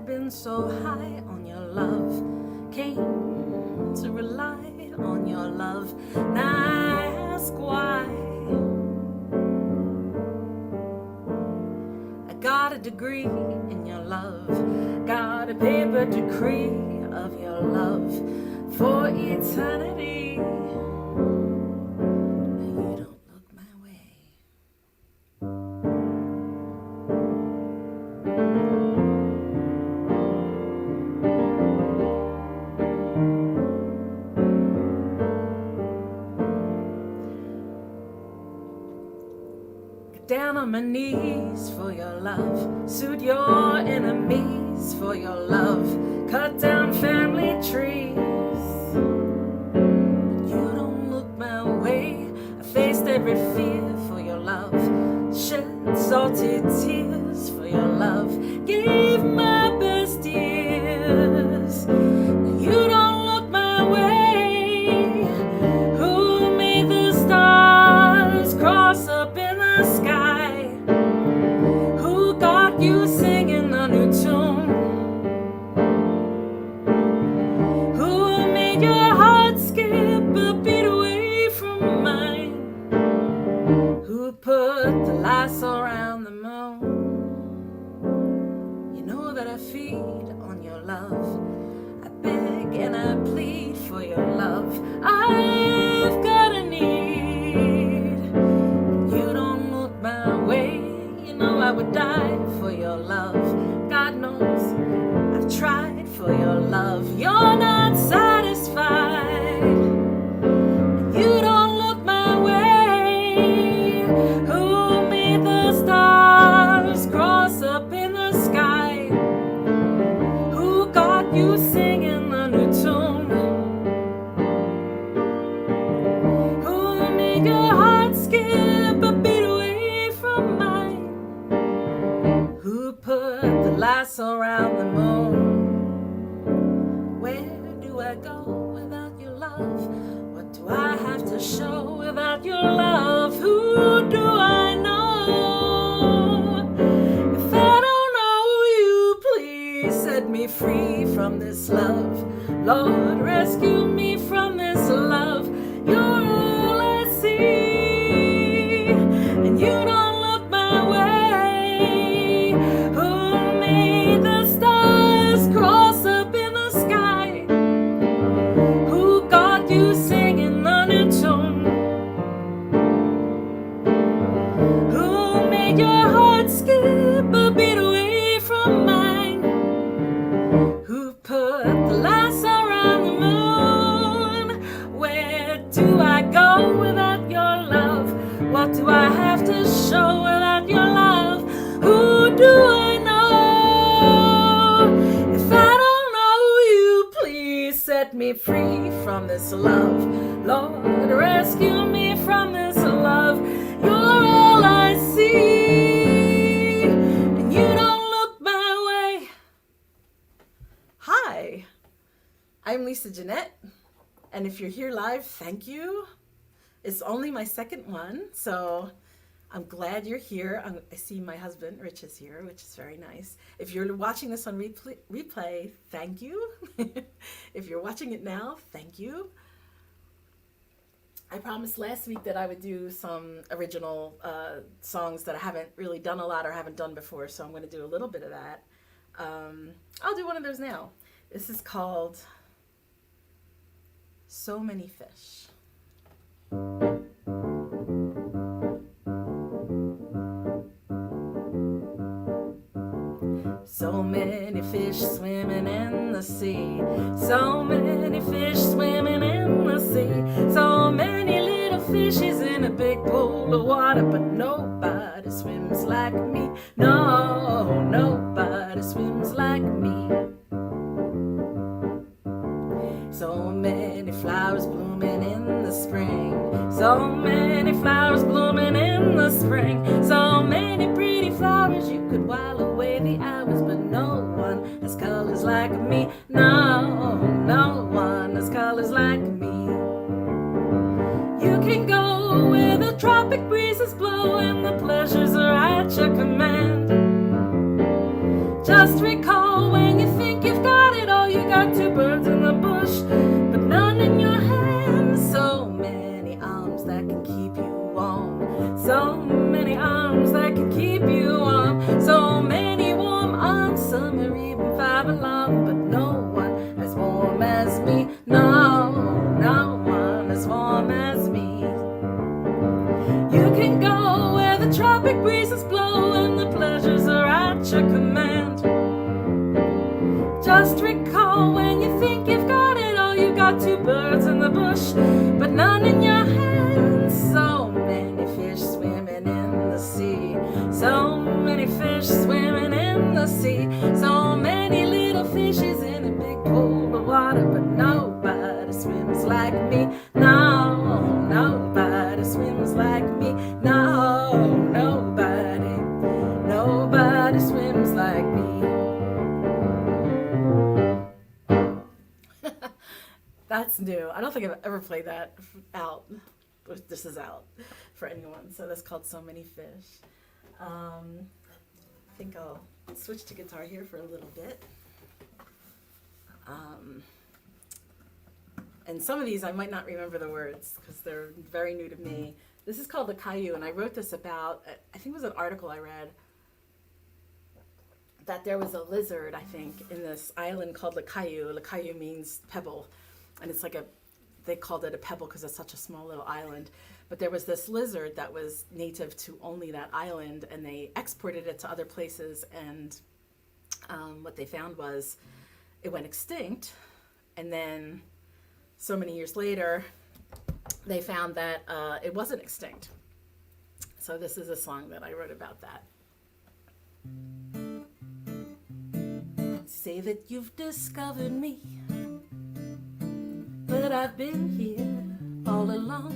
been so high on your love, came to rely on your love. Now I ask why. I got a degree in your love, got a paper decree of your love for eternity. You don't look my way. Down on my knees for your love, suit your enemies for your love, cut down family trees. But you don't look my way. I faced every fear for your love, shed salty tears for your love, gave my best years. You don't look my way. Who made the stars cross up in the sky? Who got you singing a new tune? Who made your heart skip a beat away from mine? Who put the lights around the moon? You know that I feed on your love, I beg and I plead for your love. I've got a need. You don't look my way. You know I would die for your love. God knows I've tried for your love. You're not satisfied. You don't look my way. Who made the stars cross up in the sky? Who got you singing a new tune? Who made your heart skip a beat away from mine? Who put the lights around the moon? Where do I go without your love? What do I have to show without your love? Who do I know? If I don't know you, please set me free from this love. Lord, rescue me from this love. You're all I see, and you don't look my way. Who made the stars cross up in the sky? Who got you singing a new tune? Who made your heart skip a beat away from mine? Who put the lights around the moon? Where do I go without your love? What do I have to show without your love? Who do I know? If I don't know you, please set me free from this love. Lord, rescue me from this love. You're all I see, and you don't look my way. Hi, I'm Lisa Jeanette, and if you're here live, thank you. It's only my second one, so I'm glad you're here. I see my husband, Rich, is here, which is very nice. If you're watching this on replay, thank you. If you're watching it now, thank you. I promised last week that I would do some original songs that I haven't really done a lot or haven't done before, so I'm going to do a little bit of that. I'll do one of those now. This is called So Many Fish. So many fish swimming in the sea. So many fish swimming in the sea. So many little fishes in a big pool of water, but nobody swims like me. No, nobody swims like me. So many flowers blooming in the spring. So many flowers blooming in the spring. So many pretty flowers you could while away the hours, but no one has colors like me. No, no one has colors like me. You can go where the tropic breezes blow and the pleasures are at your command. Just recall when you think you've got it all, you got two birds in the bush, but none in your hand. So many arms that can keep you warm, so many arms that can keep you warm, so many warm arms, some are even 5 along, but no one as warm as me. No, no one as warm as me. You can go where the tropic breezes blow and the pleasures are at your command. Just recall when you think you've got it all, you got two birds in the bush, but none in your hand. So many fish swimming in the sea, so many fish swimming in the sea, so many little fishes in a big pool of water, but nobody swims like me. No, nobody swims like me. No, nobody swims like me. That's new. I don't think I've ever played that out. This is out for anyone. So that's called So Many Fish. I think I'll switch to guitar here for a little bit. And some of these I might not remember the words because they're very new to me. This is called lakayu, and I wrote this about, I think it was an article I read, that there was a lizard, I think, in this island called lakayu. Lakayu means pebble. And it's like they called it a pebble because it's such a small little island. But there was this lizard that was native to only that island, and they exported it to other places. And what they found was it went extinct. And then so many years later, they found that it wasn't extinct. So this is a song that I wrote about that. Say that you've discovered me, but I've been here all along,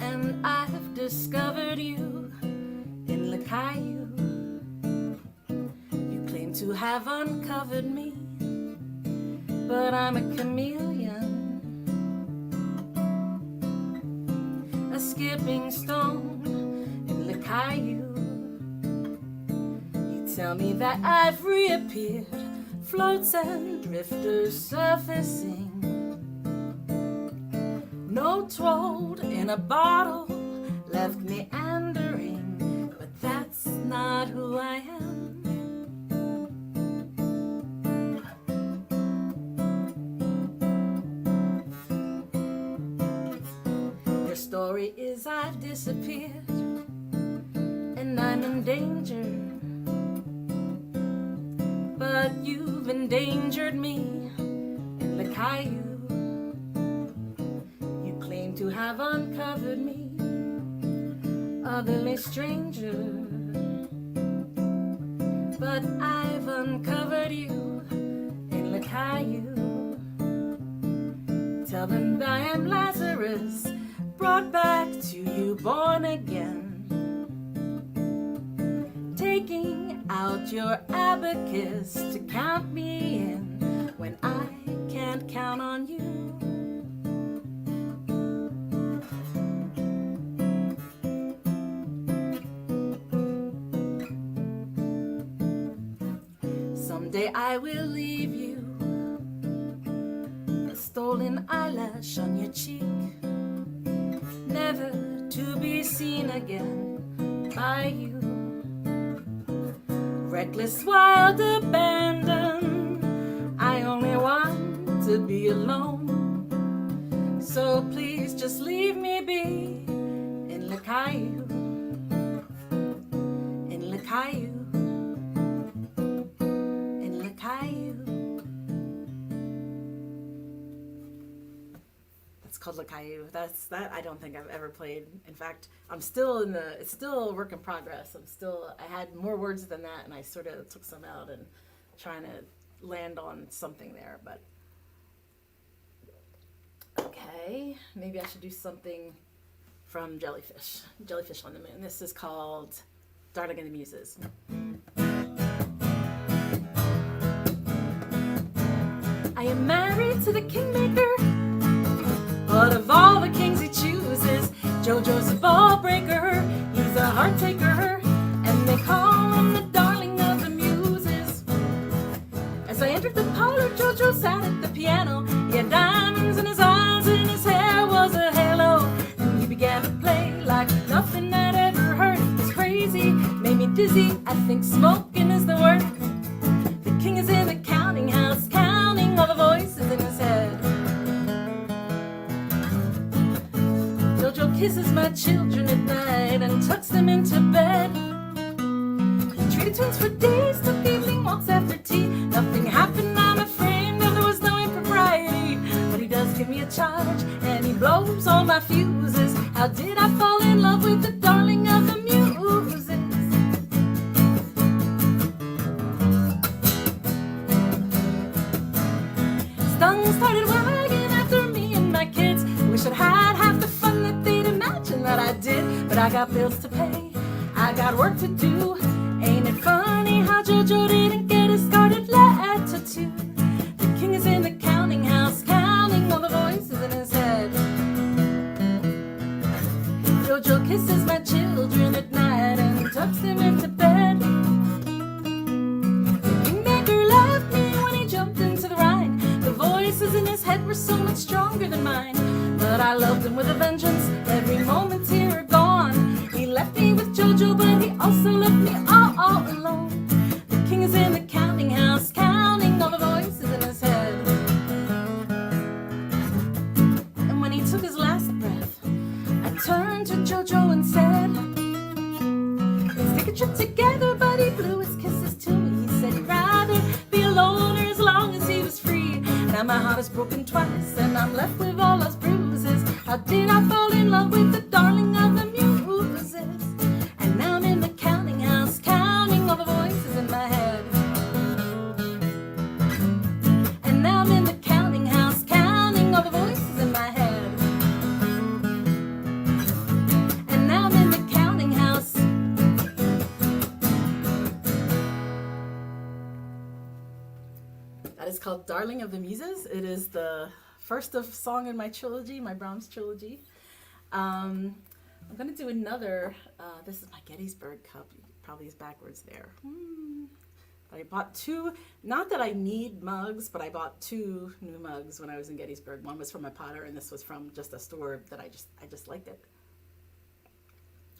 and I have discovered you in lakayu. You claim to have uncovered me, but I'm a chameleon, a skipping stone in lakayu. You tell me that I've reappeared, floats and drifters surfacing, notes rolled in a bottle, left meandering, but that's not who I am. Your story is I've disappeared, and I'm in danger, but you've endangered me in lakayu. To have uncovered me, otherly stranger, but I've uncovered you in lakayu. Tell them I am Lazarus, brought back to you, born again, taking out your abacus to count me in when I can't count on you. Someday I will leave you, a stolen eyelash on your cheek, never to be seen again by you. Reckless, wild abandon, I only want to be alone. So please just leave me be in lakayu, in lakayu. That's called lakayu. That I don't think I've ever played. In fact, it's still a work in progress. I had more words than that, and I sort of took some out and trying to land on something there, but okay, maybe I should do something from Jellyfish on the Moon. This is called Darling and the Muses. I am married to the kingmaker, but of all the kings he chooses, JoJo's a ball breaker, he's a heart taker, and they call him the darling of the muses. at the piano. He had diamonds in his eyes and his hair was a halo. And he began to play like nothing I'd ever heard. It was crazy, made me dizzy. I think smoking is the word. The king is in the counting house, counting all the voices in his head. Jojo kisses my children at night and tucks them into bed. He treated twins for days, took evening walks after tea. Nothing happened, I'm afraid, no, there was no impropriety. But he does give me a charge and he blows all my fuses. How did I fall in love with the darling of the muses? Stung started wagging after me and my kids. Wish I'd had half the fun that they'd imagine that I did. But I got bills to pay, I got work to do. Ain't it funny how Jojo didn't get his scarlet letter too? The king is in the counting house, counting all the voices in his head. Jojo kisses my children at night and tucks them into bed. The kingmaker left me when he jumped into the Rhine. The voices in his head were so much stronger than mine. But I loved him with a vengeance, every moment here or gone. He left me with Jojo, but he also left me all alone. The king is in the counting house, counting all the voices in his head. And when he took his last breath, I turned to Jojo and said, let's take a trip together, but he blew his kisses to me. He said he'd rather be a loner as long as he was free. Now my heart is broken twice, and I'm left with all those bruises. How did I fall in love with the darling of the muses? And now I'm in the counting house, counting all the voices in my head. And now I'm in the counting house, counting all the voices in my head. And now I'm in the counting house. That is called Darling of the Muses. It is the first of song in my trilogy, my Brahms trilogy. I'm going to do another, this is my Gettysburg cup, probably is backwards there. But I bought two, not that I need mugs, but I bought two new mugs when I was in Gettysburg. One was from my potter and this was from just a store that I just liked it.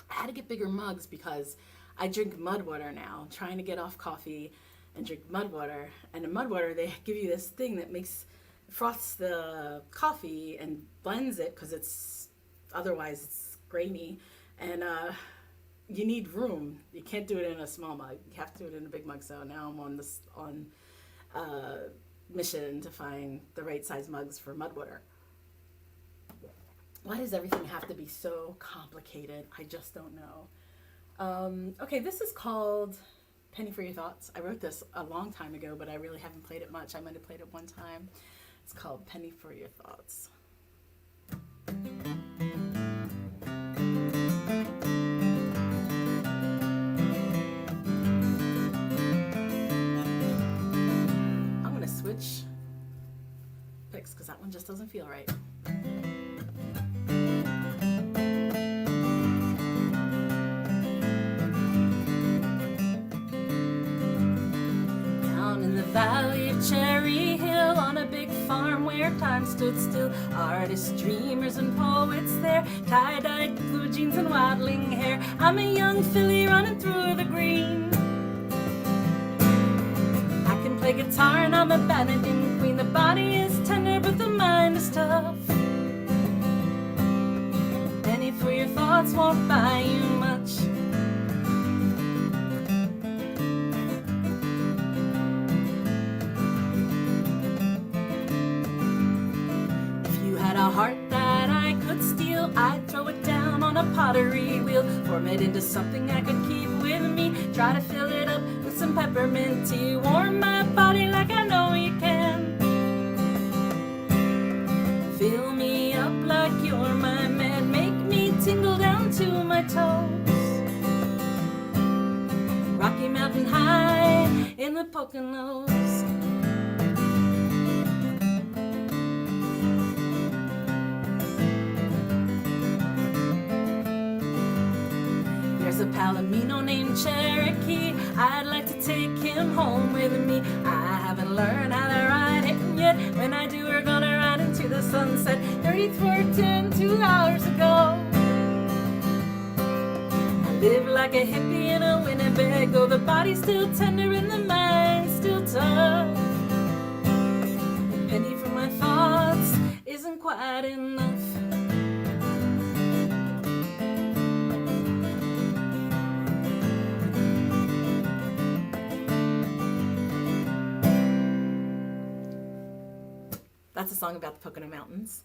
I had to get bigger mugs because I drink mud water now. I'm trying to get off coffee and drink mud water. And in mud water, they give you this thing that froths the coffee and blends it because otherwise it's grainy. And you need room. You can't do it in a small mug. You have to do it in a big mug. So now I'm on this mission to find the right size mugs for mud water. Why does everything have to be so complicated? I just don't know. Okay, this is called Penny for Your Thoughts. I wrote this a long time ago, but I really haven't played it much. I might have played it one time. It's called Penny for Your Thoughts. I'm gonna switch picks because that one just doesn't feel right. Valley of Cherry Hill, on a big farm where time stood still, artists, dreamers, and poets there, tie-dyed blue jeans and waddling hair. I'm a young filly running through the green. I can play guitar and I'm a badminton queen. The body is tender but the mind is tough. Penny for your thoughts won't buy you much. A heart that I could steal, I'd throw it down on a pottery wheel, form it into something I could keep with me, try to fill it up with some peppermint tea, warm my body like I know you can, fill me up like you're my man, make me tingle down to my toes, Rocky Mountain High in the Poconos. There's a Palomino named Cherokee, I'd like to take him home with me. I haven't learned how to ride him yet, teeth worked in 2 hours ago. I live like a hippie in a Winnebago. The body's still tender and the mind's still tough. A penny for my thoughts isn't quite enough. That's a song about the Pocono Mountains.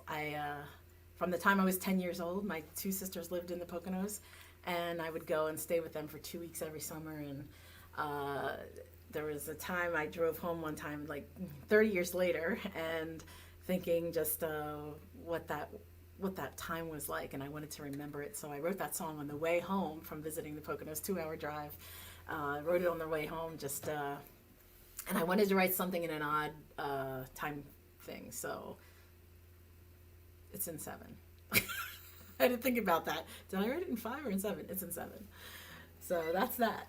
From the time I was 10 years old, my two sisters lived in the Poconos, and I would go and stay with them for 2 weeks every summer. And there was a time I drove home one time, like 30 years later, and thinking just what that time was like, and I wanted to remember it. So I wrote that song on the way home from visiting the Poconos, 2-hour drive. I wrote it on the way home, and I wanted to write something in an odd time thing, so it's in 7. I had to think about that. Did I write it in 5 or in 7? It's in 7. So that's that.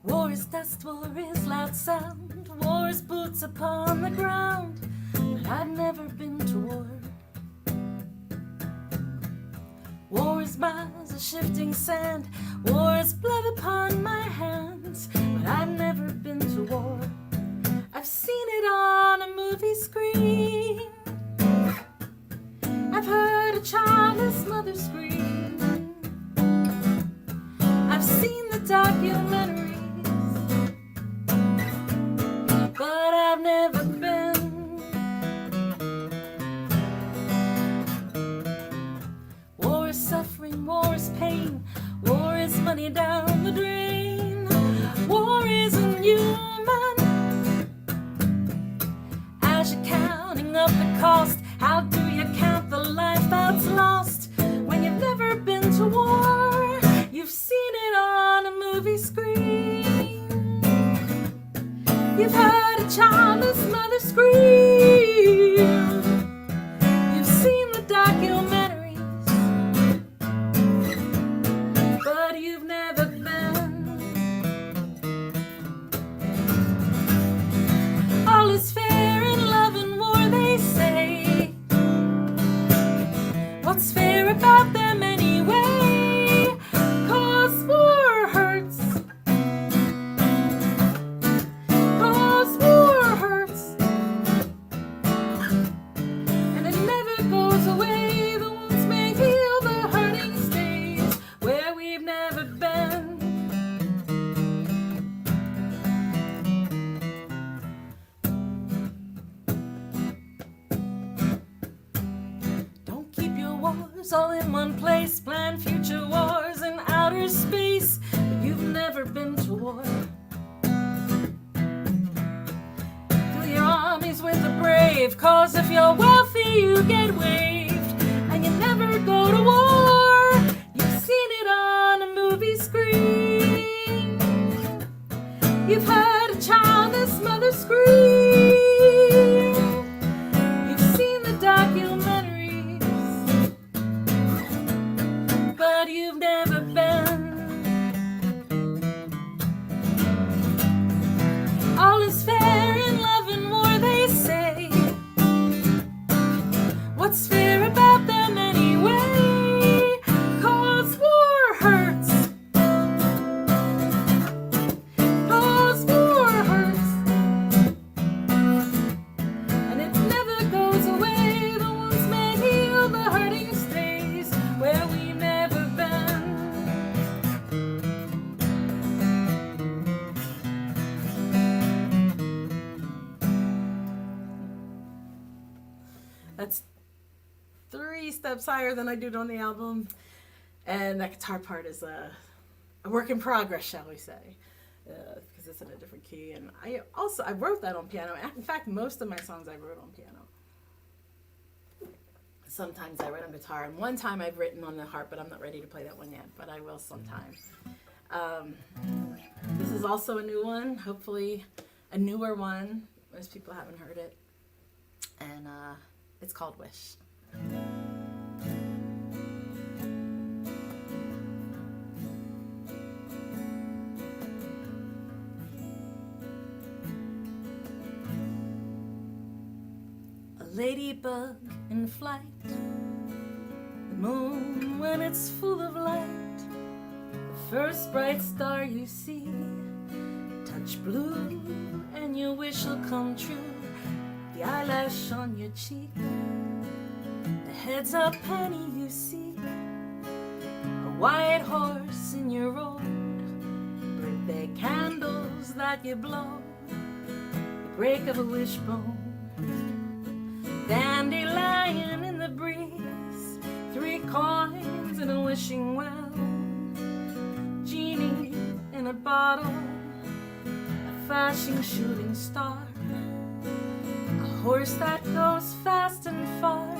War is dust, war is loud sound, war is boots upon the ground, but I've never been to war. War is miles of shifting sand, war is blood upon my hands, but I've never been to war. I've seen it on a movie screen, I've heard a childless mother scream, I've seen the documentary, but I've never been. War is suffering, war is pain, war is money down the drain, war isn't human. As you're counting up the cost, how do you count the life that's lost when you've never been to war? You've seen it on a movie screen, you've heard a childless mother scream, you've seen the documentaries, but you've never been. All is fair in love and war, they say. What's fair about them anyway? 'Cause war hurts. All in one place, plan future wars in outer space, but you've never been to war. Fill your armies with the brave, 'cause if you're wealthy you get waived, and you never go to war. You've seen it on a movie screen, you've heard a childless mother scream, you've seen the documentary, but you've never been. All is fair in love and war, they say. What's fair about them anyway? 'Cause war hurts. 'Cause war hurts. And it never goes away. The wounds may heal, the hurting stays where we never been. That's 3 steps higher than I did on the album, and that guitar part is a work in progress, shall we say, because it's in a different key. And I wrote that on piano. In fact, most of my songs I wrote on piano. Sometimes I write on guitar, and one time I've written on the harp, but I'm not ready to play that one yet, but I will sometime. This is also a new one. Hopefully a newer one. Most people haven't heard it. And it's called Wish. A ladybug in flight, the moon when it's full of light, the first bright star you see, touch blue and your wish will come true. The eyelash on your cheek, the heads up penny you see, a white horse in your road, birthday candles that you blow, the break of a wishbone, dandelion in the breeze, 3 coins in a wishing well, genie in a bottle, a flashing shooting star, a horse that goes fast and far.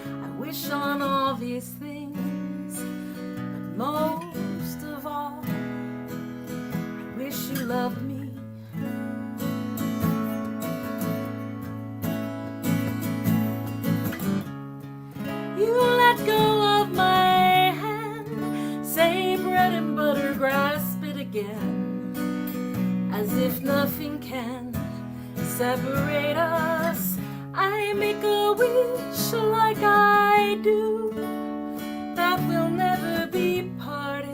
I wish on all these things, but most of all, I wish you loved me. You let go of my hand, say bread and butter, grasp it again, as if nothing can separate us. I make a wish like I do, that we'll never be parted.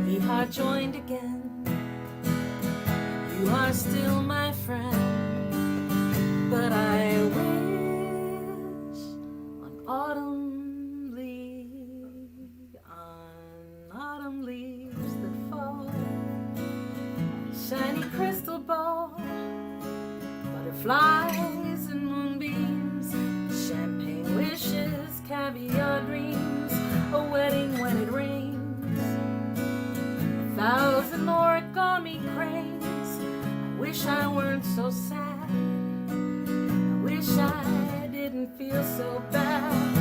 We are joined again. You are still my friend, but I wish on autumn leaves that fall, shiny crystal ball, butterflies and moonbeams, champagne wishes, caviar dreams, a wedding when it rains, 1,000 origami cranes. I wish I weren't so sad, I wish I didn't feel so bad.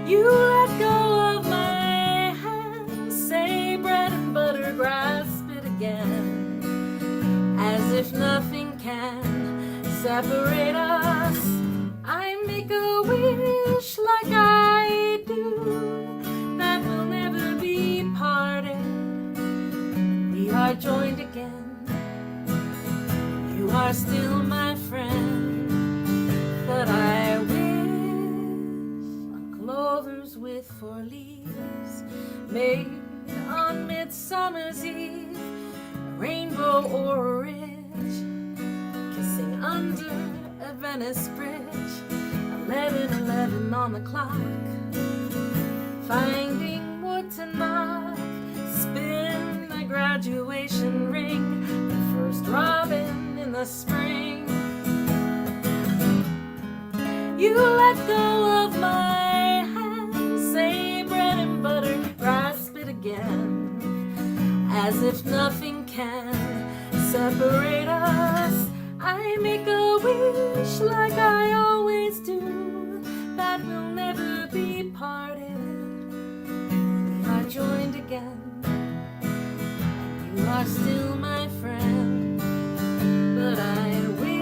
You let go of my hand, say bread and butter, grasp it again, as if nothing can separate us. I make a wish like I do, that we'll never be parted. We are joined again. You are still my friend, but I wish on clovers with 4 leaves, made on Midsummer's Eve, a rainbow or a ridge, kissing under a Venice bridge, 11:11 on the clock, finding wood to knock, spin the graduation ring, the first robin in the spring. You let go of my hand, say bread and butter, grasp it again, as if nothing can separate us. I make a wish like I always do, that we'll never be parted. We are joined again, and you are still my friend, but I wish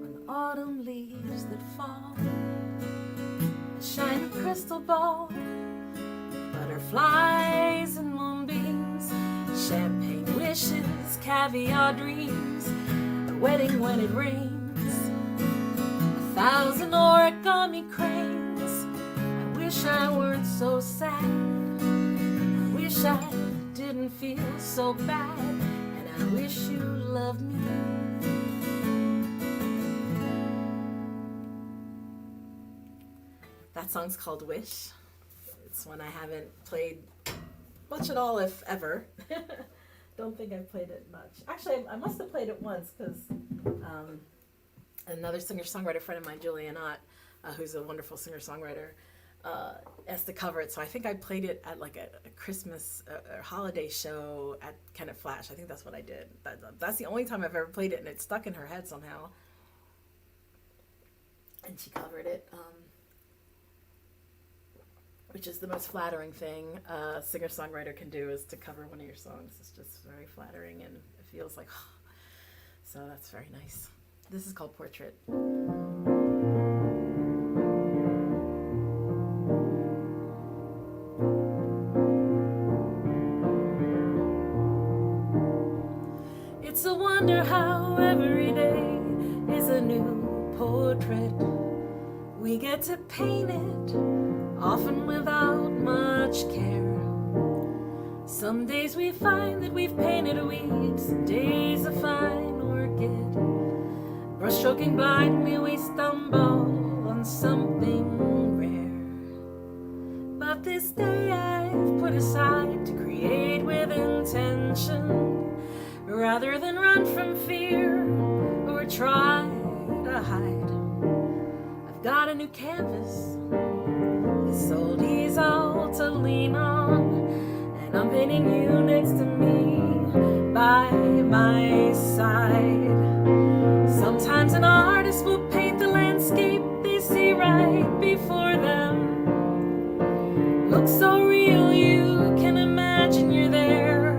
on autumn leaves that fall, a shiny crystal ball, butterflies and moonbeams, champagne wishes, caviar dreams, a wedding when it rains, 1,000 origami cranes. I wish I weren't so sad, I wish I didn't feel so bad, and I wish you loved me. That song's called Wish. It's one I haven't played much at all, if ever. Don't think I've played it much. Actually, I must have played it once, because another singer-songwriter friend of mine, Jeanette, who's a wonderful singer-songwriter, asked to cover it. So I think I played it at like a Christmas or holiday show at Kennett Flash. I think that's what I did. That's the only time I've ever played it, and it stuck in her head somehow. And she covered it. which is the most flattering thing a singer-songwriter can do, is to cover one of your songs. It's just very flattering, and it feels like, so that's very nice. This is called Portrait. It's a wonder how every day is a new portrait. We get to paint it, often without much care. Some days we find that we've painted weeds, some days a fine orchid. Brush-stroking blindly we stumble on something rare. But this day I've put aside to create with intention, rather than run from fear or try to hide. I've got a new canvas, this oldie's all to lean on, and I'm painting you next to me, by my side. Sometimes an artist will paint the landscape they see right before them. Looks so real you can imagine you're there.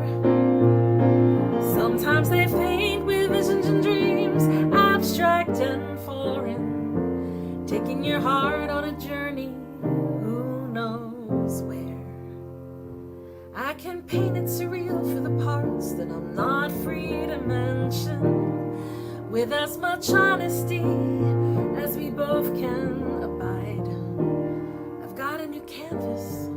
Sometimes they paint with visions and dreams, abstract and foreign, taking your heart on a journey, who knows where. I can paint it surreal for the parts that I'm not free to mention, with as much honesty as we both can abide. I've got a new canvas,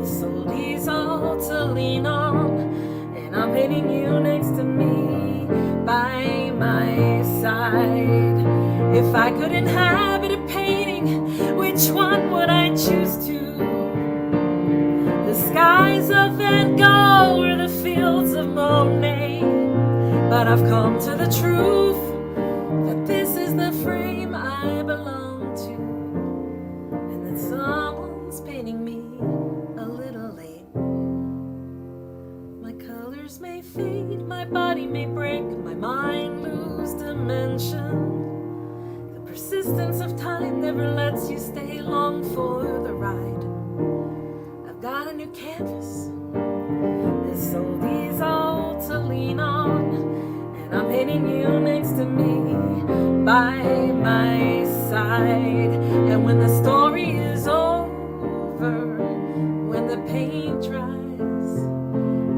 this oldie's all to lean on, and I'm painting you next to me, by my side. If I could inhabit a painting, which one would I choose to? The skies of Van Gogh or the fields of Monet? But I've come to the truth that this is the frame I belong to, and that someone's painting me a little late. My colors may fade, my body may break, my mind lose dimension. The persistence of time never lets you stay long for the ride. I've got a new canvas, this oldie's all to lean on, and I'm painting you next to me, by my side. And when the story is over, when the paint dries,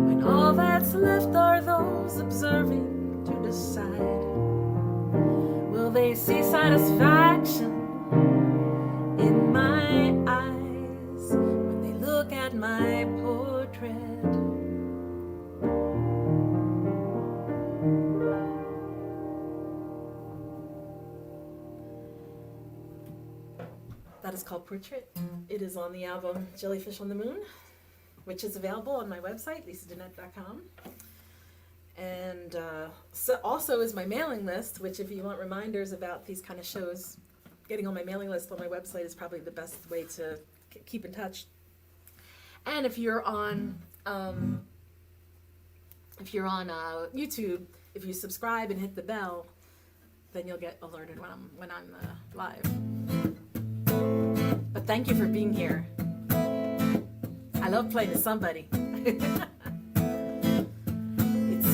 when all that's left are those observing to decide, will they see satisfaction in my eyes when they look at my portrait? That is called Portrait. It is on the album Jellyfish on the Moon, which is available on my website, lisajeanette.com. And so also is my mailing list, which if you want reminders about these kind of shows, getting on my mailing list on my website is probably the best way to keep in touch. And if you're on YouTube, if you subscribe and hit the bell, then you'll get alerted when I'm live. But thank you for being here. I love playing to somebody. It's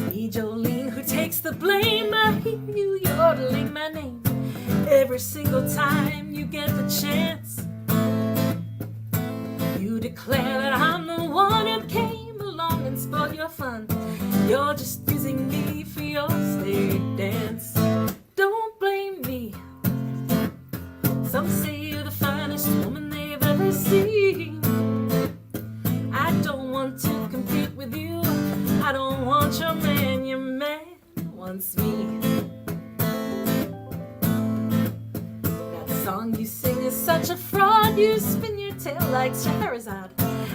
me, Jolene, who takes the blame. I hear you yodeling my name every single time you get the chance. You declare that I'm the one who came along and spoiled your fun. You're just using me for your state dance. Don't blame me. Some say you're the finest woman they've ever seen. I don't want to compete with you. I don't want your man wants me. That song you sing is such a fraud. You spin your tail like Charizard,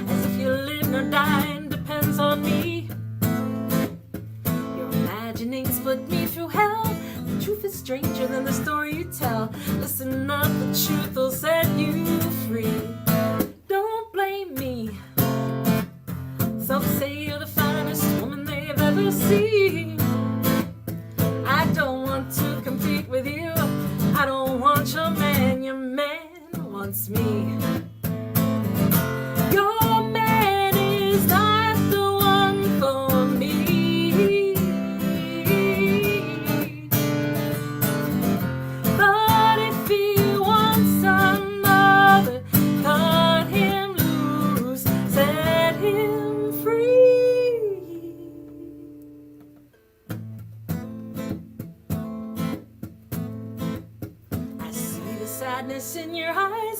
as if you live nor die depends on me. Your imaginings put me through hell. The truth is stranger than the story you tell. Listen up, the truth will set you free. Don't blame me. Some say you're the finest woman they've ever seen. I don't want to compete with you. I don't want your man wants me.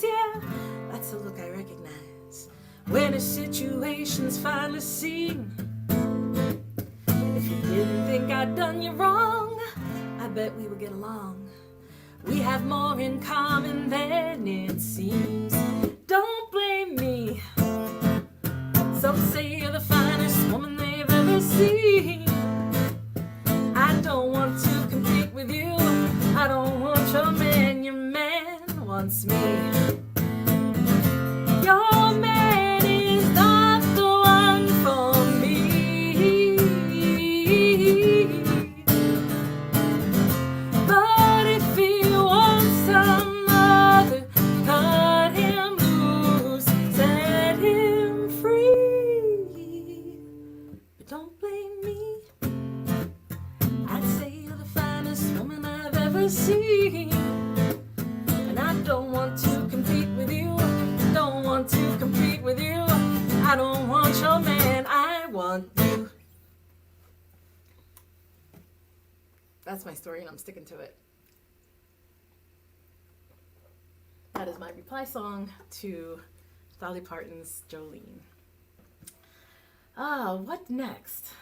eyes, yeah, that's a look I recognize when a situation's finally seen. If you didn't think I'd done you wrong, I bet we would get along. We have more in common than it seems. Don't blame me. Some say you're the finest woman they've ever seen. I don't want to compete with you. I don't want your man wants me. Your man is not the one for me. But if he wants some other, cut him loose, set him free. But don't blame me. I'd say you're the finest woman I've ever seen. And I don't want to compete with you. Don't want to compete with you. I don't want your man, I want you. That's my story and I'm sticking to it. That is my reply song to Dolly Parton's Jolene. What next?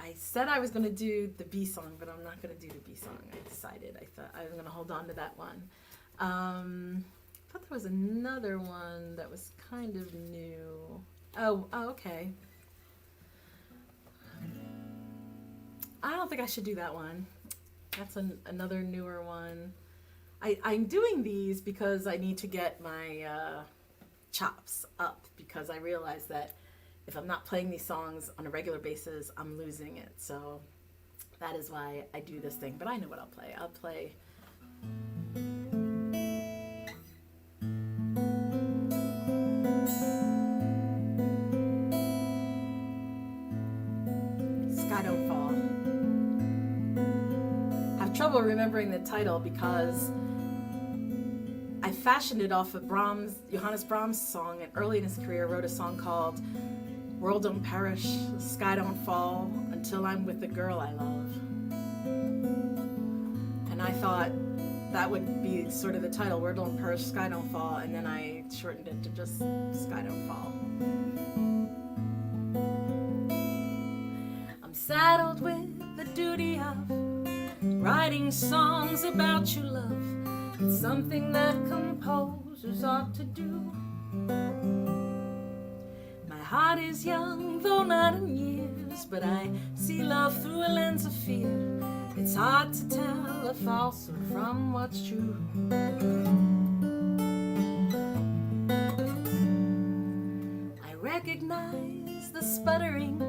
I said I was going to do the B song, but I'm not going to do the B song. I decided. I thought I was going to hold on to that one. I thought there was another one that was kind of new. Oh, okay. I don't think I should do that one. That's another newer one. I'm doing these because I need to get my chops up, because I realize that if I'm not playing these songs on a regular basis, I'm losing it. So that is why I do this thing. But I know what I'll play. I'll play Sky Don't Fall. I have trouble remembering the title because I fashioned it off of Johannes Brahms' song, and early in his career wrote a song called World Don't Perish, Sky Don't Fall, Until I'm With the Girl I Love. And I thought that would be sort of the title, World Don't Perish, Sky Don't Fall, and then I shortened it to just Sky Don't Fall. I'm saddled with the duty of writing songs about you, love. It's something that composers ought to do. My heart is young, though not in years, but I see love through a lens of fear. It's hard to tell a falsehood from what's true. I recognize the sputtering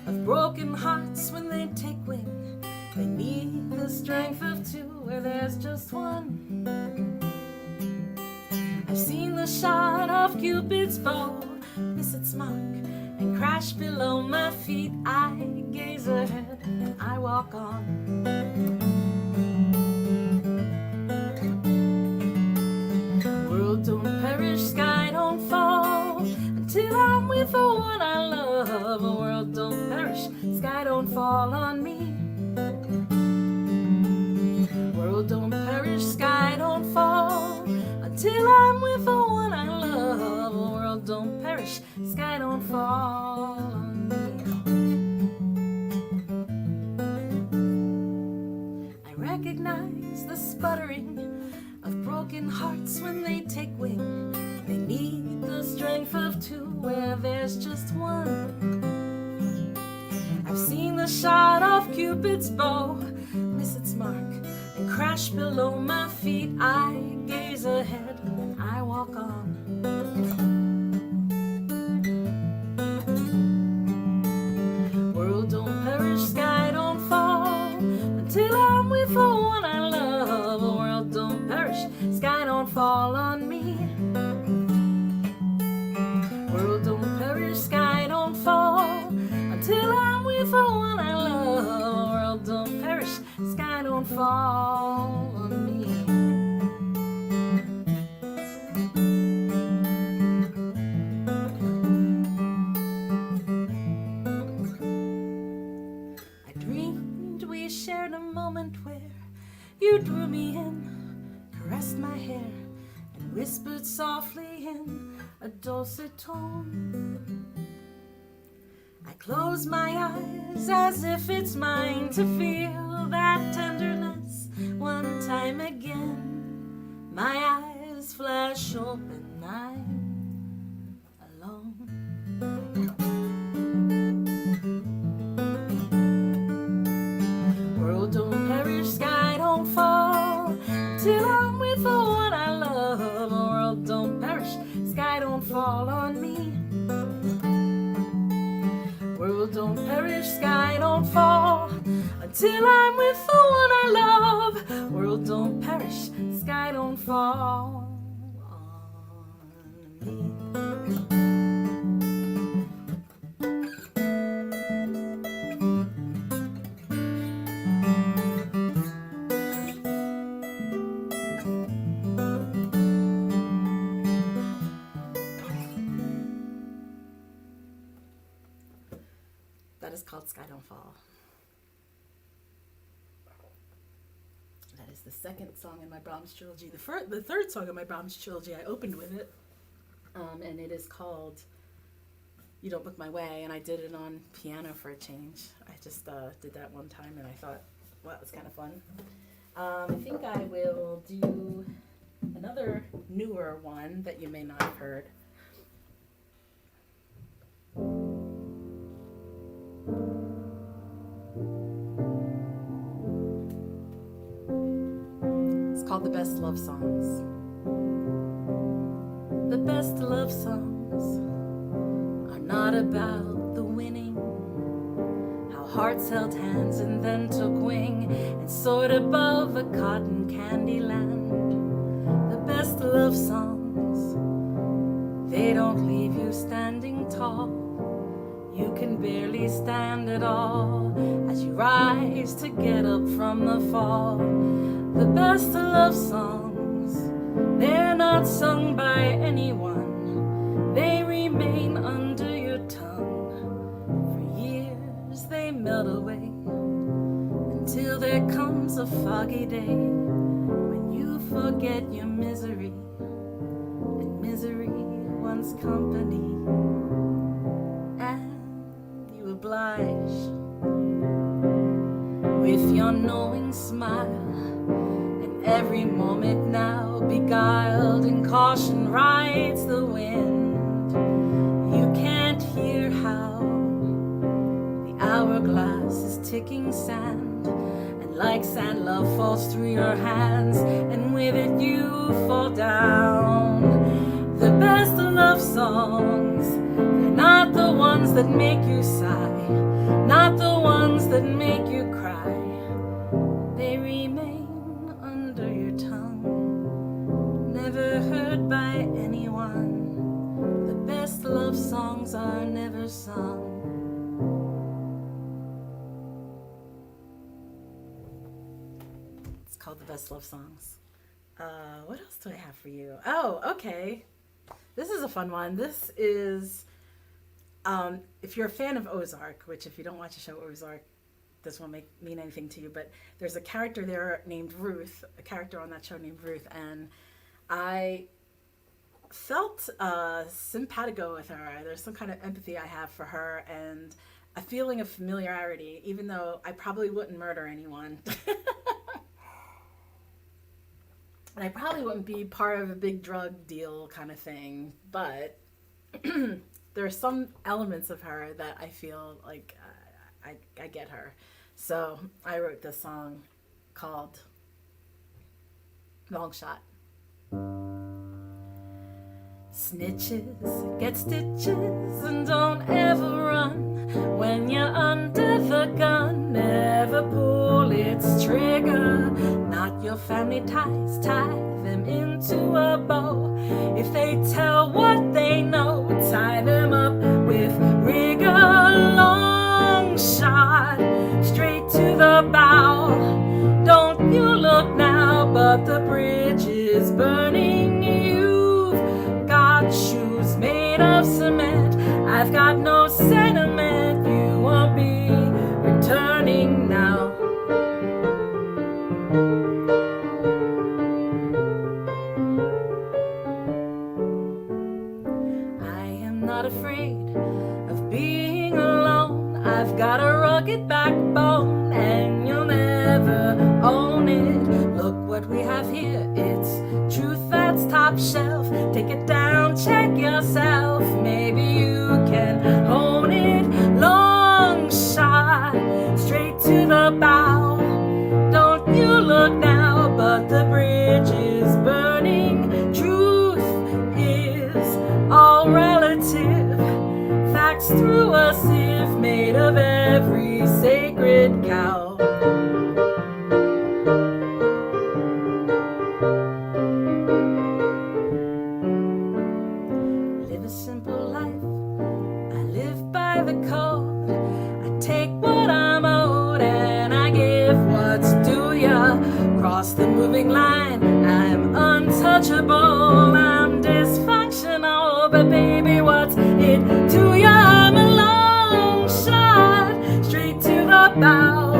of broken hearts when they take wing. They need the strength of two where there's just one. I've seen the shot of Cupid's bow miss its mark and crash below my feet. I gaze ahead and I walk on. World don't perish, sky don't fall, until I'm with the one I love. A world don't perish, sky don't fall on me. World don't perish, sky don't fall, until I'm with the one I love. A world don't perish, sky don't fall on me. I recognize the sputtering of broken hearts when they take wing. They need the strength of two where there's just one. I've seen the shot of Cupid's bow miss its mark and crash below my feet. I gaze ahead and I walk on. World don't perish, sky don't fall, until I'm with the one I love. A world don't perish, sky don't fall on me. World don't perish, sky don't fall, until I'm with the one I love. A world don't perish, sky don't fall on me. I dreamed we shared a moment where you drew me in, caressed my hair, and whispered softly in a dulcet tone. I close my eyes as if it's mine to feel that tenderness one time again. My eyes flash open, I'm alone. World don't perish, sky don't fall, till I'm with the one I love. World don't perish, sky don't fall on me. World don't perish, sky don't fall, until I'm with the one I love. World don't perish, sky don't fall on me. That is called Sky Don't Fall. That is the second song in my Brahms trilogy. The third song in my Brahms trilogy, I opened with it, and it is called You Don't Look My Way, and I did it on piano for a change. I just did that one time, and I thought, well, it was kind of fun. I think I will do another newer one that you may not have heard. Called The Best Love Songs. The best love songs are not about the winning, how hearts held hands and then took wing and soared above a cotton candy land. The best love songs, they don't leave you standing tall. You can barely stand at all as you rise to get up from the fall. The best love songs, they're not sung by anyone. They remain under your tongue. For years they melt away, until there comes a foggy day when you forget your misery, and misery wants company, and you oblige with your knowing smile. Every moment now beguiled, and caution rides the wind. You can't hear how the hourglass is ticking sand, and like sand love falls through your hands, and with it you fall down. The best love songs, they're not the ones that make you sigh, not the ones that make you cry. They remain under your tongue, never heard by anyone. The best love songs are never sung. It's called The Best Love Songs. What else do I have for you? Oh, okay. This is a fun one. This is, if you're a fan of Ozark, which if you don't watch the show Ozark, this won't mean anything to you, but there's a character there named Ruth, a character on that show named Ruth, and I felt simpatico with her. There's some kind of empathy I have for her, and a feeling of familiarity, even though I probably wouldn't murder anyone. And I probably wouldn't be part of a big drug deal kind of thing, but there are some elements of her that I feel like I get her. So I wrote this song called Long Shot. Snitches get stitches and don't ever run when you're under the gun. Never pull its trigger. Not your family ties, tie them into a bow. If they tell what they know, tie them up with rigor. Long shot, straight to the bow. Don't you look now, but the bridge is burning. You've got shoes made of cement. I've got no sentiment. You won't be returning now. not afraid of being alone. I've got a rugged backbone, and you'll never own it. Look what we have here, it's truth that's top shelf. Take it down, check yourself, maybe you can own it. Long shot, straight to the bow. Don't you look now, but the bridge is burning. Truth is all relative. Facts through a sieve made of every sacred cow. Live a simple life, I live by the code. I take what I'm owed and I give what's due ya. Cross the moving line, I'm untouchable. I'm dysfunctional, but baby, what's it to ya? I'm a long shot, straight to the bow.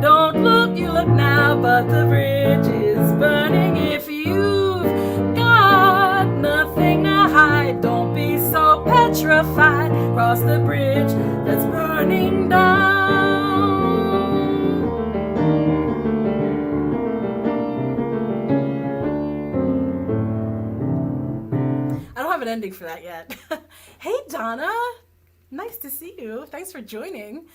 Don't look, you look now, but the bridge is burning. If you've got nothing to hide, don't be so petrified. Cross the bridge that's burning down. I don't have an ending for that yet. Hey Donna, nice to see you. Thanks for joining.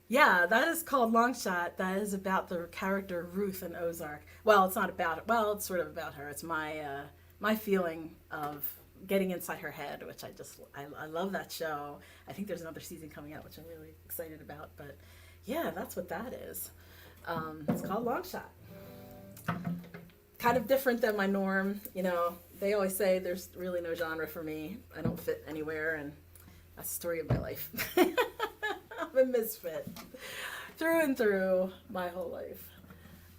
Yeah, that is called Long Shot. That is about the character Ruth in Ozark. Well, it's not about it. Well, it's sort of about her. It's my feeling of getting inside her head, which I love that show. I think there's another season coming out, which I'm really excited about. But yeah, that's what that is. It's called Long Shot. Kind of different than my norm. You know, they always say there's really no genre for me. I don't fit anywhere, and that's the story of my life. I'm a misfit through and through my whole life.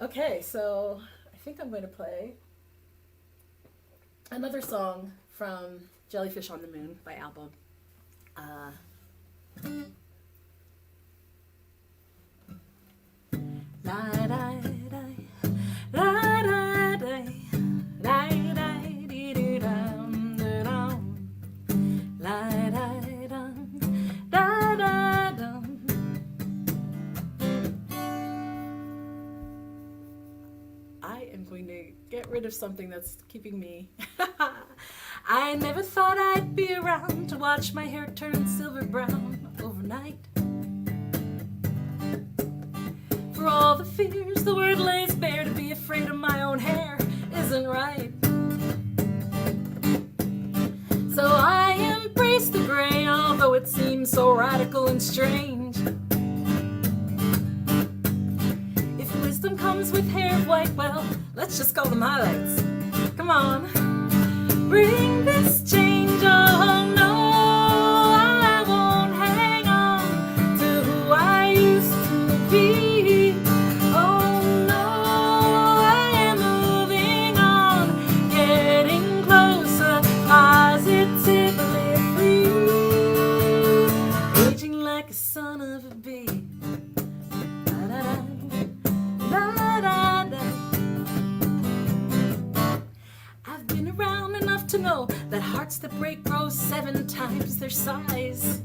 Okay, so I think I'm going to play another song from Jellyfish on the Moon by Album. Get rid of something that's keeping me. I never thought I'd be around to watch my hair turn silver brown overnight. For all the fears the word lays bare, to be afraid of my own hair isn't right. So I embrace the gray, although it seems so radical and strange. Wisdom comes with hair of white, well, let's just call them highlights. Come on, bring this change. Oh no, I won't hang on to who I used to be. Oh no, I am moving on, getting closer, positively free, aging like a son of a bee. I've been around enough to know that hearts that break grow 7 times their size.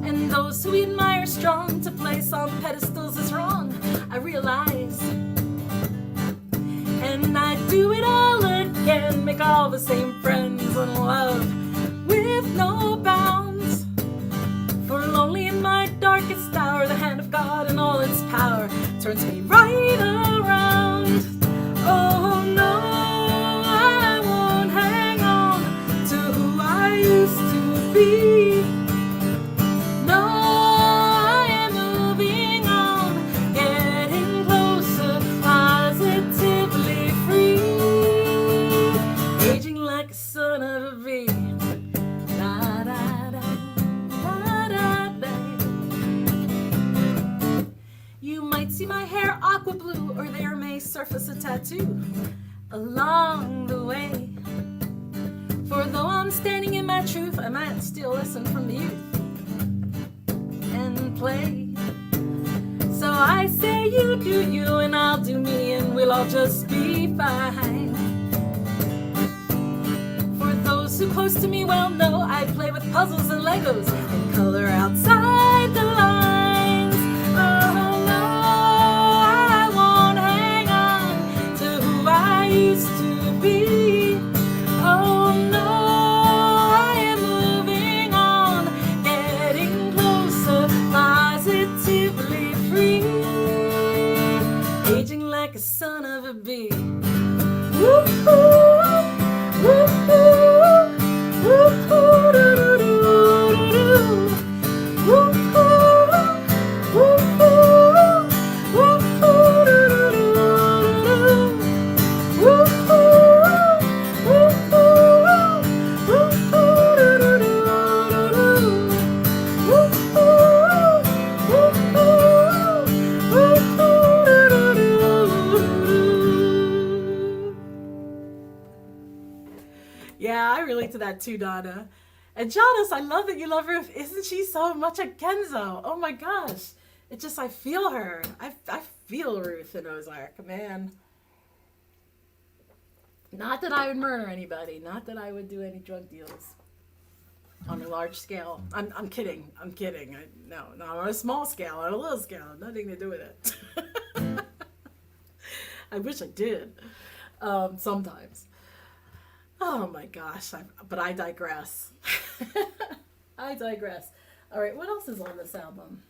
And those who we admire strong to place on pedestals is wrong, I realize. And I do it all again, make all the same friends and love with no bounds. For lonely in my darkest hour, the hand of God and all its power turns me right around. Oh no, I won't hang on to who I used to be. No, I am moving on, getting closer, positively free, aging like a son of a bee. Da, da, da, da, da, da. You might see my hair aqua blue, or there may surface a tattoo along the way. For though I'm standing in my truth, I might still listen from the youth and play. So I say you do you and I'll do me, and we'll all just be fine. For those those who close to me well know I play with puzzles and Legos and color outside the lines. Oh no, I won't hang on to who I used to be. Oh no, I am moving on, getting closer, positively free, aging like a son of a bee. Woo-hoo, woo-hoo, woo-hoo, doo-doo-doo-doo-doo. Woo-hoo, woo-hoo, woo-hoo, doo-doo-doo-doo-doo. Woo-hoo, woo-hoo, woo-hoo, doo-doo-doo-doo-doo. Woo-hoo, woo-hoo, doo-doo-doo-doo-doo. Yeah, I relate to that too, Donna. And Janice, I love that you love Ruth. Isn't she so much a Kenzo? Oh my gosh. It just, I feel her. I feel Ruth in Ozark, man. Not that I would murder anybody. Not that I would do any drug deals on a large scale. I'm kidding. I'm kidding. No, not on a small scale, on a little scale. Nothing to do with it. I wish I did. Sometimes. Oh my gosh, but I digress. I digress. All right, what else is on this album?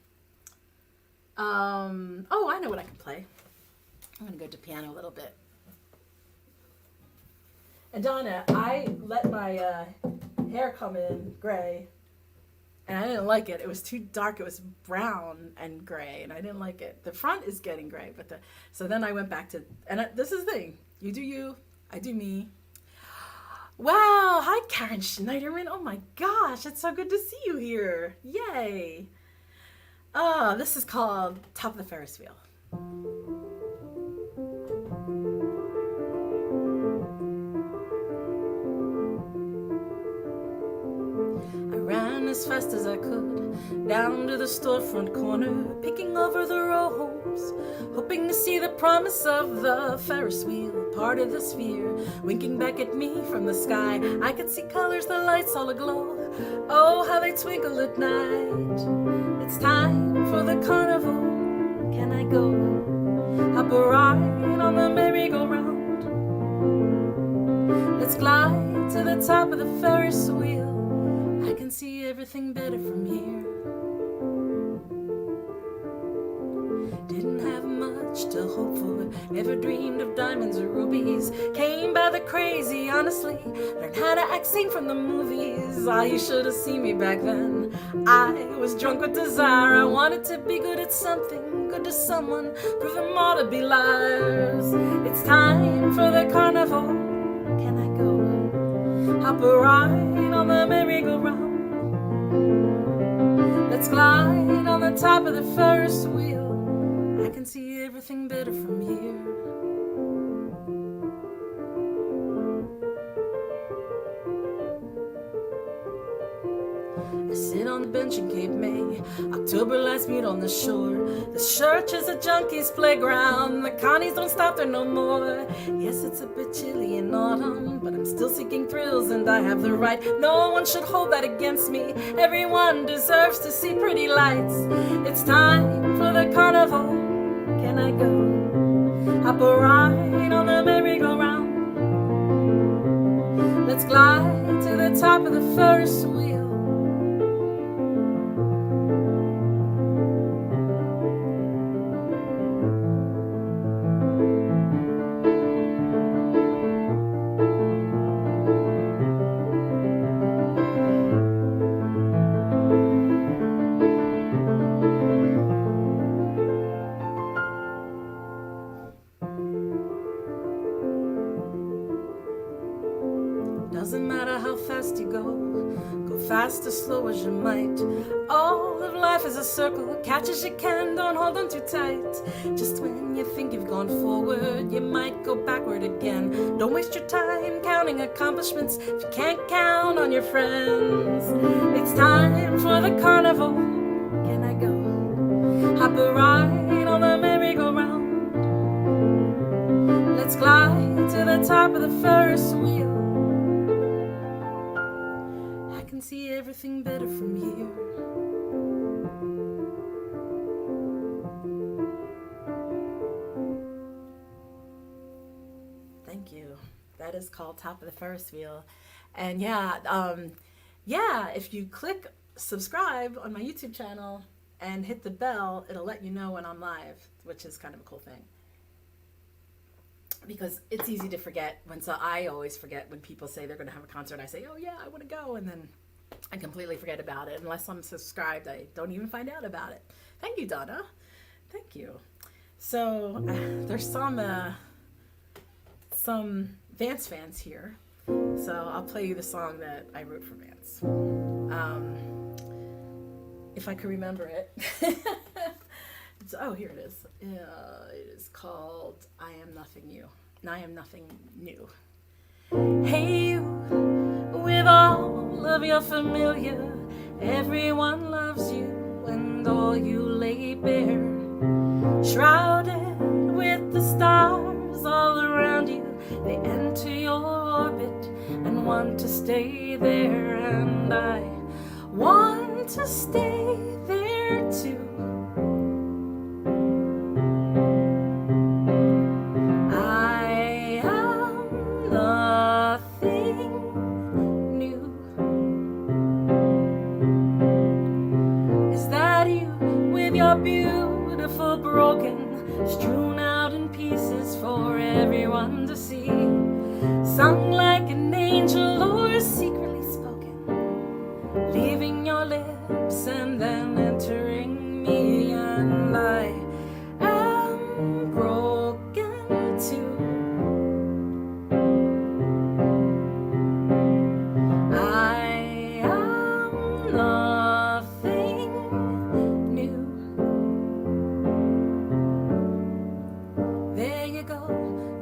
Oh, I know what I can play. I'm going to go to piano a little bit. And Donna, I let my hair come in gray, and I didn't like it. It was too dark. It was brown and gray, and I didn't like it. The front is getting gray, but so then I went back to, and this is the thing. You do you, I do me. Wow, hi Karen Schneiderman. Oh my gosh, it's so good to see you here. Yay. Oh, this is called Top of the Ferris Wheel. I ran as fast as I could down to the storefront corner, picking over the ropes, hoping to see the promise of the Ferris wheel, part of the sphere, winking back at me from the sky. I could see colors, the lights all aglow. Oh, how they twinkle at night. It's time for the carnival. Can I go? Hop a ride on the merry-go-round. Let's glide to the top of the Ferris wheel. I can see everything better from here. Didn't have much to hope for, never dreamed of diamonds or rubies. Came by the crazy, honestly, learned how to act, sing from the movies. Ah, you should have seen me back then. I was drunk with desire. I wanted to be good at something, good to someone, prove them all to be liars. It's time for the carnival. Can I go? Hop a ride on the merry-go-round. Let's glide on the top of the Ferris wheel. I can see everything better from here. I sit on the bench in Cape May, October lights meet on the shore. The church is a junkie's playground, the Connies don't stop there no more. Yes, it's a bit chilly in autumn, but I'm still seeking thrills and I have the right. No one should hold that against me. Everyone deserves to see pretty lights. It's time for the carnival. Can I go? Hop a ride on the merry-go-round. Let's glide to the top of the Ferris wheel. Doesn't matter how fast you go fast or slow as you might. All of life is a circle, catch as you can, don't hold on too tight. Just when you think you've gone forward, you might go backward again. Don't waste your time counting accomplishments if you can't count on your friends. It's time for the carnival. Can I go? Hop a ride on the merry-go-round. Let's glide to the top of the Ferris wheel. everything better from here. Thank you. That is called Top of the Ferris Wheel. And if you click subscribe on my YouTube channel and hit the bell, it'll let you know when I'm live, which is kind of a cool thing. Because it's easy to forget I always forget when people say they're going to have a concert. I say, oh yeah, I want to go. And then I completely forget about it. Unless I'm subscribed, I don't even find out about it. Thank you, Donna. Thank you. So there's some Vance fans here. So I'll play you the song that I wrote for Vance. If I can remember it. Here it is. It is called I Am Nothing New. I Am Nothing New. Hey you, with all of your familiar, everyone loves you and all you lay bare. Shrouded with the stars all around you, they enter your orbit and want to stay there. And I want to stay there too. I am nothing new. Is that you with your beautiful broken, strewn out in pieces for everyone to see, sung like an angel or secretly spoken, leaving your lips and then entering me? And I am broken too. I am nothing new. There you go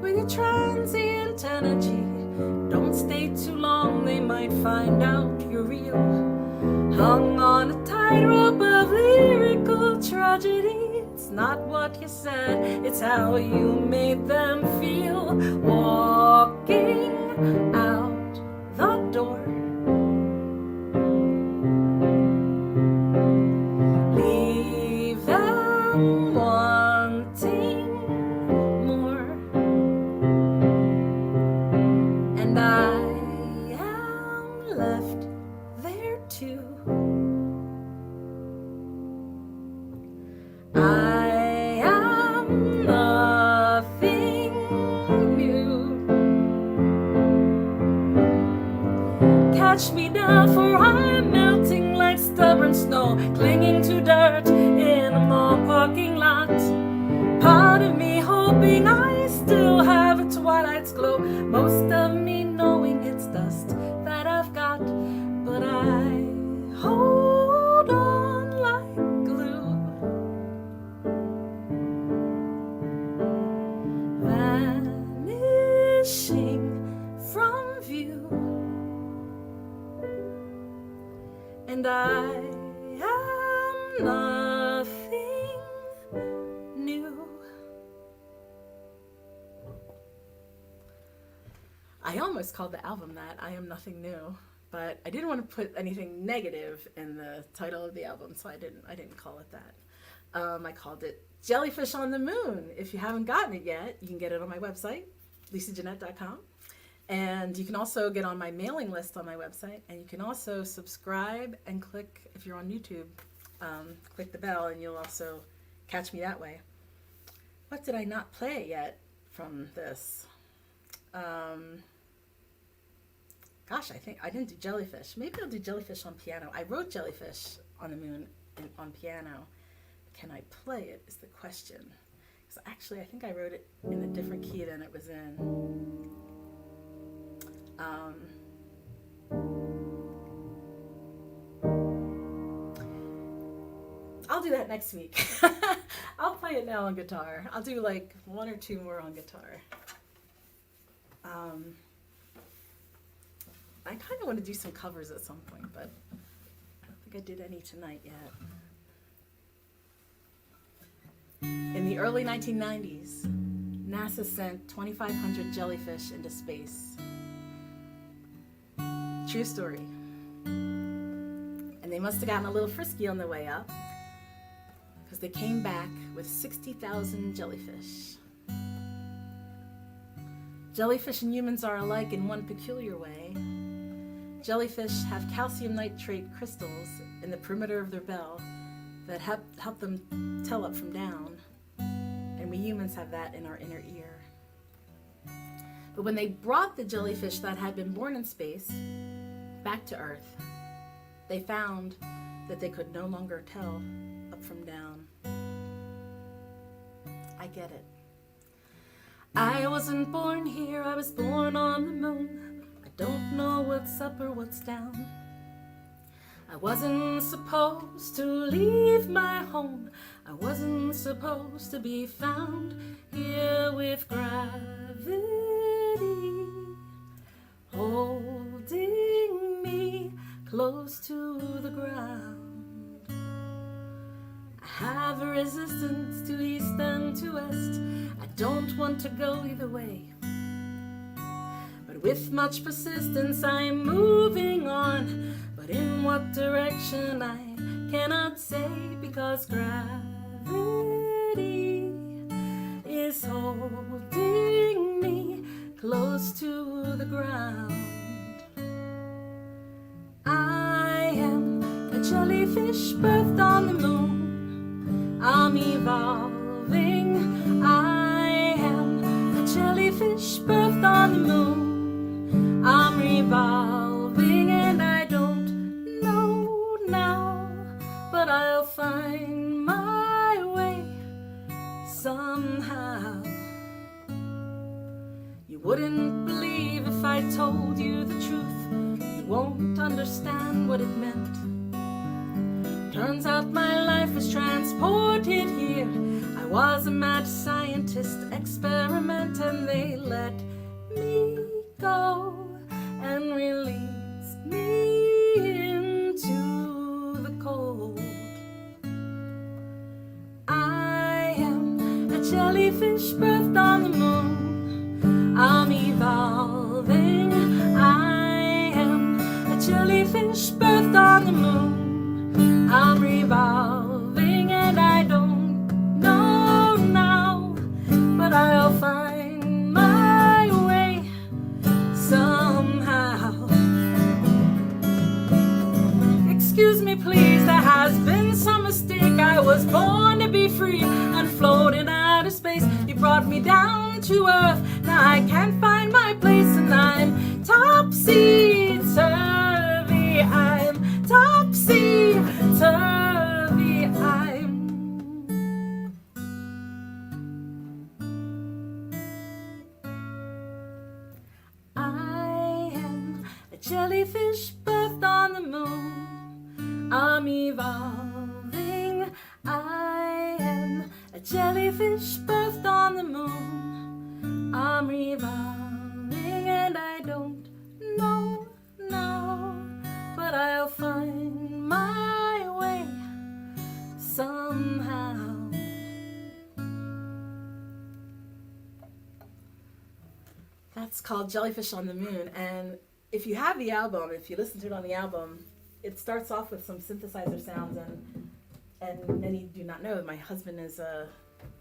with your transient energy. Don't stay too long, they might find out you're real. Hung on a tightrope of lyrical tragedy. It's not what you said, it's how you made them feel. Walking out the door, leave them wanting more. And I am left there too. I am nothing new. Catch me now, for I'm melting like stubborn snow, clinging to dirt in a mall parking lot. Part of me hoping I still have a twilight's glow, most of me knowing it's dust that I've got, but I hold on like glue. Vanishing from view, and I am nothing new. I almost called the album that, I Am Nothing New, but I didn't want to put anything negative in the title of the album, so I didn't call it that. I called it Jellyfish on the Moon. If you haven't gotten it yet, you can get it on my website, lisajeanette.com. And you can also get on my mailing list on my website, and you can also subscribe and click, if you're on YouTube, click the bell, and you'll also catch me that way. What did I not play yet from this? Gosh, I think I didn't do Jellyfish. Maybe I'll do Jellyfish on piano. I wrote Jellyfish on the Moon on piano. Can I play it is the question. Because actually, I think I wrote it in a different key than it was in. I'll do that next week. I'll play it now on guitar. I'll do like one or two more on guitar. I kind of want to do some covers at some point, but I don't think I did any tonight yet. In the early 1990s, NASA sent 2,500 jellyfish into space. True story. And they must have gotten a little frisky on the way up, because they came back with 60,000 jellyfish. Jellyfish and humans are alike in one peculiar way. Jellyfish have calcium nitrate crystals in the perimeter of their bell that help them tell up from down. And we humans have that in our inner ear. But when they brought the jellyfish that had been born in space back to Earth, they found that they could no longer tell up from down. I get it. I wasn't born here, I was born on the moon. I don't know what's up or what's down. I wasn't supposed to leave my home. I wasn't supposed to be found here with gravity holding me close to the ground. I have a resistance to east and to west. I don't want to go either way. But with much persistence I'm moving on. But in what direction I cannot say, because gravity is holding me close to the ground. I am a jellyfish birthed on the moon. I'm evolving. I am a jellyfish birthed on the moon. I'm revolving, and I don't know now, but I'll find my way somehow. You wouldn't believe if I told you the truth. You won't understand what it meant. Turns out my life was transported here. I was a mad scientist experiment, and they let me go and released me into the cold. I am a jellyfish birthed on the moon. I'm evolving. I am a jellyfish birthed on the moon. I'm revolving, and I don't know now, but I'll find my way somehow. Excuse me please, there has been some mistake. I was born to be free and float in outer space. You brought me down to earth, now I can't find my place, and I'm topsy-turvy. I'm topsy-turvy. I am a jellyfish birthed on the moon. I'm evolving. I am a jellyfish birthed on the moon. I'm revolving, and I don't know now, but I'll find my way somehow. That's called Jellyfish on the Moon. And if you have the album, if you listen to it on the album, it starts off with some synthesizer sounds, and many do not know my husband is a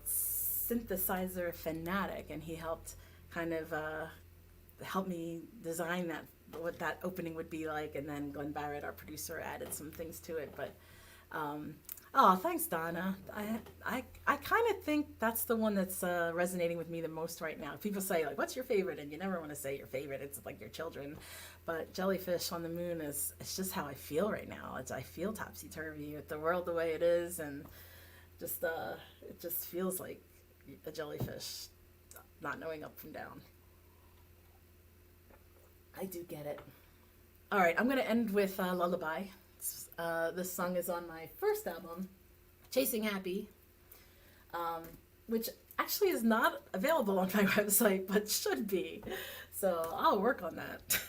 synthesizer fanatic, and he helped kind of help me design that, what that opening would be like, and then Glenn Barrett, our producer, added some things to it. But oh, thanks, Donna. I kind of think that's the one that's resonating with me the most right now. People say, like, what's your favorite? And you never want to say your favorite. It's like your children. But Jellyfish on the Moon it's just how I feel right now. I feel topsy-turvy with the world the way it is, and just it just feels like a jellyfish not knowing up from down. I do get it. All right, I'm going to end with Lullaby. This song is on my first album, Chasing Happy, which actually is not available on my website, but should be. So I'll work on that.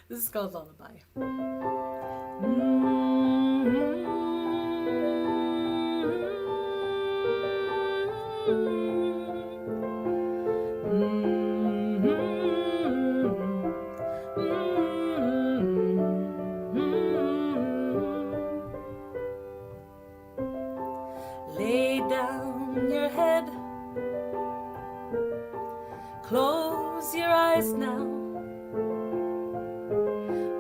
This is called Lullaby. Close your eyes now.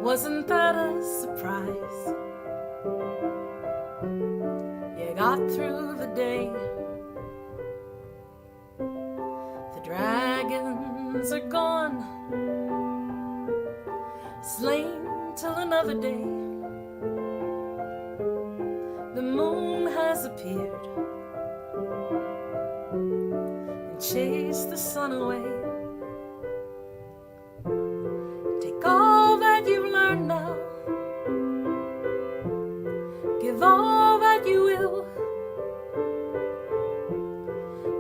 Wasn't that a surprise? You got through the day. The dragons are gone, slain till another day. The moon has appeared and chased the sun away. Take all that you've learned now, give all that you will.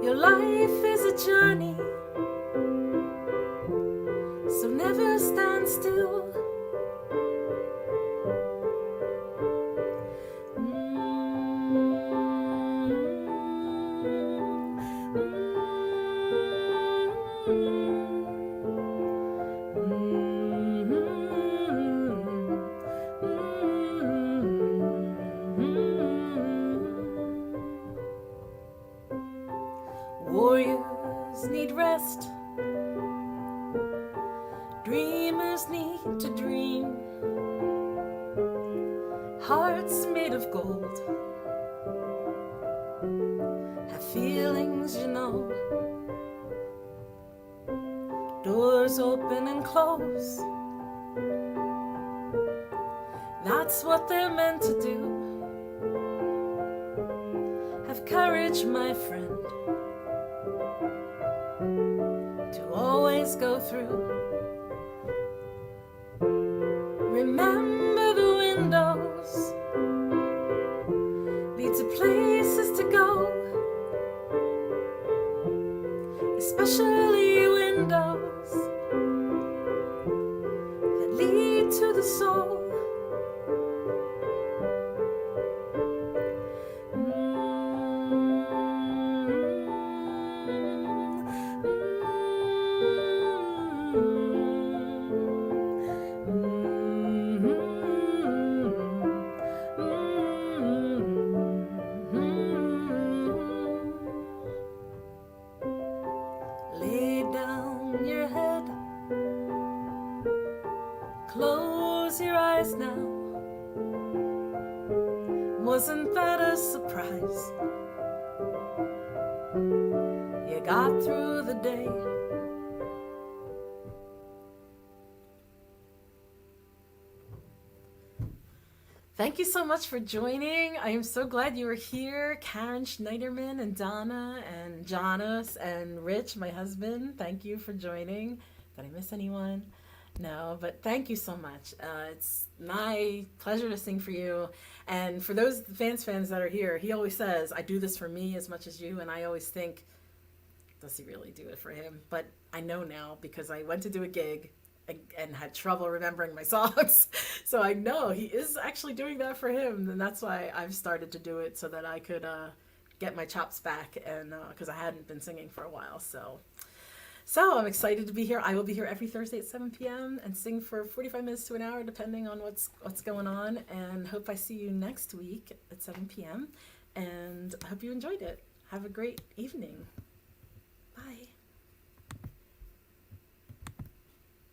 Your life is a journey, so never stand still. Warriors need rest, dreamers need to dream. Hearts made of gold have feelings, you know. Doors open and close, that's what they're meant to do. Have courage, my friend, to always go through. Remember the windows lead to places to go, especially windows that lead to the soul. Lay down your head, close your eyes now. Wasn't that a surprise? You got through the day. Thank you so much for joining. I am so glad you were here. Karen Schneiderman and Donna and Jonas and Rich, my husband. Thank you for joining. Did I miss anyone? No, but thank you so much. It's my pleasure to sing for you. And for those fans that are here, he always says, I do this for me as much as you. And I always think, does he really do it for him? But I know now because I went to do a gig and had trouble remembering my songs. So I know he is actually doing that for him. And that's why I've started to do it, so that I could get my chops back, and because I hadn't been singing for a while. So I'm excited to be here. I will be here every Thursday at 7 p.m. and sing for 45 minutes to an hour, depending on what's going on. And hope I see you next week at 7 p.m. And I hope you enjoyed it. Have a great evening.